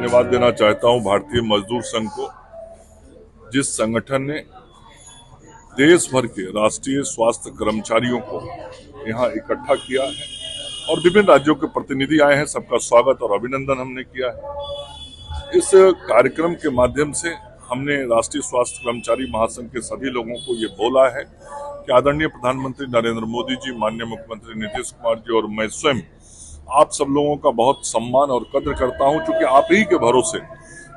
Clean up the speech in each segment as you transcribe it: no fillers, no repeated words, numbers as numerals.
धन्यवाद देना चाहता हूं भारतीय मजदूर संघ को, जिस संगठन ने देश भर के राष्ट्रीय स्वास्थ्य कर्मचारियों को यहां इकट्ठा किया है और विभिन्न राज्यों के प्रतिनिधि आए हैं। सबका स्वागत और अभिनंदन हमने किया है। इस कार्यक्रम के माध्यम से हमने राष्ट्रीय स्वास्थ्य कर्मचारी महासंघ के सभी लोगों को ये बोला है कि आदरणीय प्रधानमंत्री नरेंद्र मोदी जी, माननीय मुख्यमंत्री नीतीश कुमार जी और मैं स्वयं आप सब लोगों का बहुत सम्मान और कद्र करता हूं, क्योंकि आप ही के भरोसे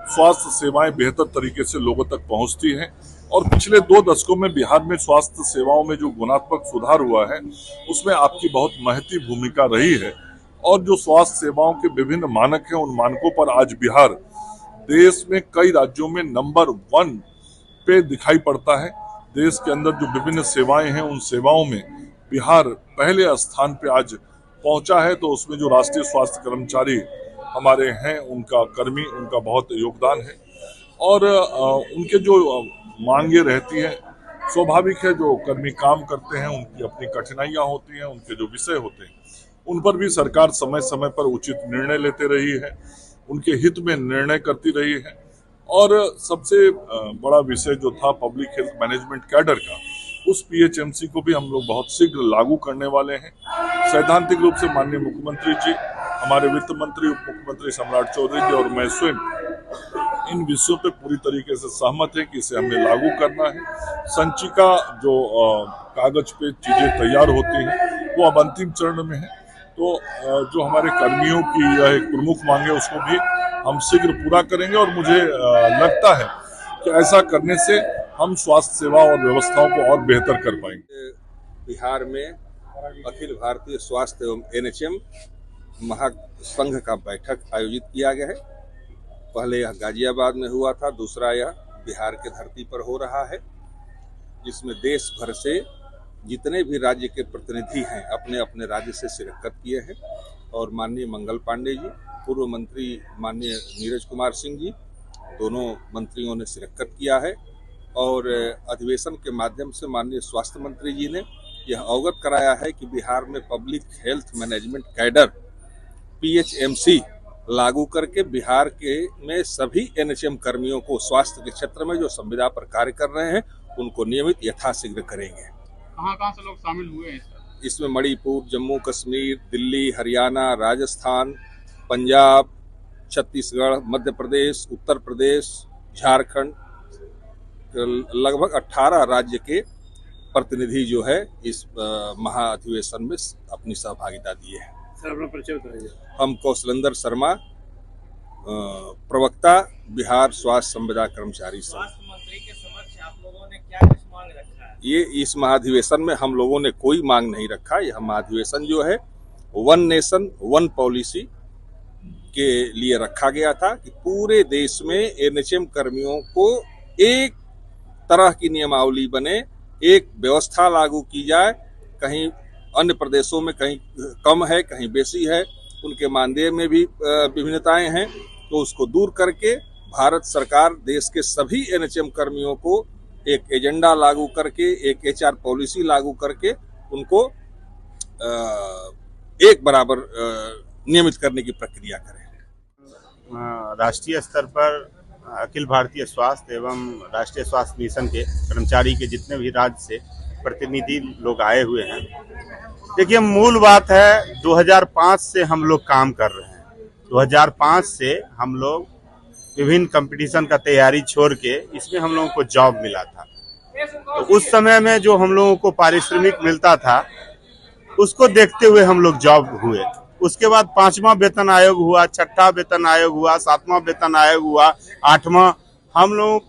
स्वास्थ्य सेवाएं बेहतर तरीके से लोगों तक पहुंचती हैं। और पिछले 2 दशकों में बिहार में स्वास्थ्य सेवाओं में जो गुणात्मक सुधार हुआ है, उसमें आपकी बहुत महती भूमिका रही है। और जो स्वास्थ्य सेवाओं के विभिन्न मानक हैं, उन मानकों पर आज बिहार देश में कई राज्यों में नंबर 1 पे दिखाई पड़ता है। देश के अंदर जो विभिन्न सेवाएं हैं, उन सेवाओं में बिहार पहले स्थान पे आज पहुंचा है। तो उसमें जो राष्ट्रीय स्वास्थ्य कर्मचारी हमारे हैं, उनका बहुत योगदान है। और उनके जो मांगे रहती हैं, स्वाभाविक है, जो कर्मी काम करते हैं उनकी अपनी कठिनाइयां होती हैं, उनके जो विषय होते हैं उन पर भी सरकार समय समय पर उचित निर्णय लेते रही है, उनके हित में निर्णय करती रही है। और सबसे बड़ा विषय जो था पब्लिक हेल्थ मैनेजमेंट कैडर का, उस पीएचएमसी को भी हम लोग बहुत शीघ्र लागू करने वाले हैं। सैद्धांतिक रूप से माननीय मुख्यमंत्री जी, हमारे वित्त मंत्री, उप मुख्यमंत्री सम्राट चौधरी जी और मैं स्वयं इन विषयों पे पूरी तरीके से सहमत है कि इसे हमें लागू करना है। संचिका जो कागज पे चीजें तैयार होती हैं, वो अब अंतिम चरण में है। तो जो हमारे कर्मियों की यह एक प्रमुख मांग है, उसको भी हम शीघ्र पूरा करेंगे। और मुझे लगता है कि ऐसा करने से हम स्वास्थ्य सेवा और व्यवस्थाओं को और बेहतर कर पाएंगे। बिहार में अखिल भारतीय स्वास्थ्य एवं एनएचएम महासंघ का बैठक आयोजित किया गया है। पहले यह गाजियाबाद में हुआ था, दूसरा यह बिहार के धरती पर हो रहा है, जिसमें देश भर से जितने भी राज्य के प्रतिनिधि हैं अपने अपने राज्य से शिरकत किए हैं। और माननीय मंगल पांडे जी, पूर्व मंत्री माननीय नीरज कुमार सिंह जी, दोनों मंत्रियों ने शिरकत किया है। और अधिवेशन के माध्यम से माननीय स्वास्थ्य मंत्री जी ने यह अवगत कराया है कि बिहार में पब्लिक हेल्थ मैनेजमेंट कैडर पीएचएमसी लागू करके बिहार के में सभी एनएचएम कर्मियों को स्वास्थ्य के क्षेत्र में जो संविदा पर कार्य कर रहे हैं, उनको नियमित यथाशीघ्र करेंगे। कहां से लोग शामिल हुए हैं इसमें? मणिपुर, जम्मू कश्मीर, दिल्ली, हरियाणा, राजस्थान, पंजाब, छत्तीसगढ़, मध्य प्रदेश, उत्तर प्रदेश, झारखंड, लगभग 18 राज्य के प्रतिनिधि जो है इस महाअधिवेशन में अपनी सहभागिता दिए हैं। सर, अपना परिचय बताइए। हम कौशलेंद्र शर्मा, प्रवक्ता, बिहार स्वास्थ्य संविदा कर्मचारी संघ। स्वास्थ्य मंत्री के समक्ष आप लोगों ने क्या कुछ मांग रखा है? ये इस महाधिवेशन में हम लोगों ने कोई मांग नहीं रखा। यह महाधिवेशन जो है 1 नेशन 1 पॉलिसी के लिए रखा गया था कि पूरे देश में एनएचएम कर्मियों को एक तरह की नियमावली बने, एक व्यवस्था लागू की जाए। कहीं अन्य प्रदेशों में कहीं कम है, कहीं बेसी है, उनके मानदेय में भी विभिन्नताएं हैं, तो उसको दूर करके भारत सरकार देश के सभी एनएचएम कर्मियों को एक एजेंडा लागू करके, एक एचआर पॉलिसी लागू करके उनको एक बराबर नियमित करने की प्रक्रिया करें। राष्ट्रीय स्तर पर अखिल भारतीय स्वास्थ्य एवं राष्ट्रीय स्वास्थ्य मिशन के कर्मचारी के जितने भी राज्य से प्रतिनिधि लोग आए हुए हैं, देखिए मूल बात है 2005 से हम लोग काम कर रहे हैं। 2005 से हम लोग विभिन्न कंपटीशन का तैयारी छोड़ के इसमें हम लोगों को जॉब मिला था। तो उस समय में जो हम लोगों को पारिश्रमिक मिलता था, उसको देखते हुए हम लोग जॉब हुए। उसके बाद 5वां वेतन आयोग हुआ, 6वां वेतन आयोग हुआ, 7वां वेतन आयोग हुआ, 8वां। हम लोग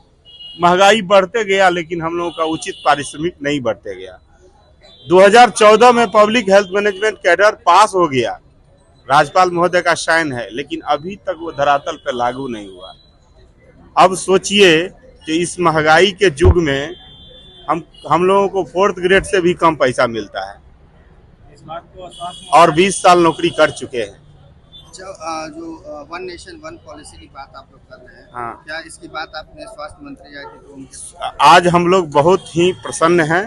महंगाई बढ़ते गया, लेकिन हम लोगों का उचित पारिश्रमिक नहीं बढ़ते गया। 2014 में पब्लिक हेल्थ मैनेजमेंट कैडर पास हो गया, राज्यपाल महोदय का साइन है, लेकिन अभी तक वो धरातल पर लागू नहीं हुआ। अब सोचिए कि इस महंगाई के युग में हम लोगों को 4th ग्रेड से भी कम पैसा मिलता है और 20 साल नौकरी कर चुके हैं। जो 1 नेशन 1 पॉलिसी की बात आप लोग कर रहे हैं, हाँ, क्या इसकी बात आपने स्वास्थ्य मंत्री या तो उनके? आज हम लोग बहुत ही प्रसन्न हैं।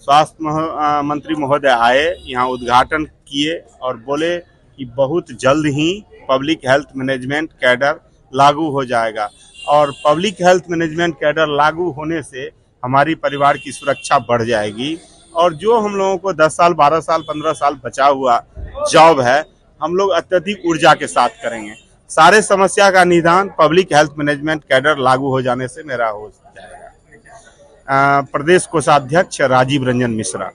स्वास्थ्य मंत्री महोदय आए, यहाँ उद्घाटन किए और बोले कि बहुत जल्द ही पब्लिक हेल्थ मैनेजमेंट कैडर लागू हो जाएगा और पब्लिक हेल्थ मैनेजमेंट कैडर लागू होने से हमारी परिवार की सुरक्षा बढ़ जाएगी और जो हम लोगों को 10 साल 12 साल 15 साल बचा हुआ जॉब है हम लोग अत्यधिक ऊर्जा के साथ करेंगे। सारे समस्या का निदान पब्लिक हेल्थ मैनेजमेंट कैडर लागू हो जाने से मेरा हो जाएगा। प्रदेश कोषाध्यक्ष राजीव रंजन मिश्रा।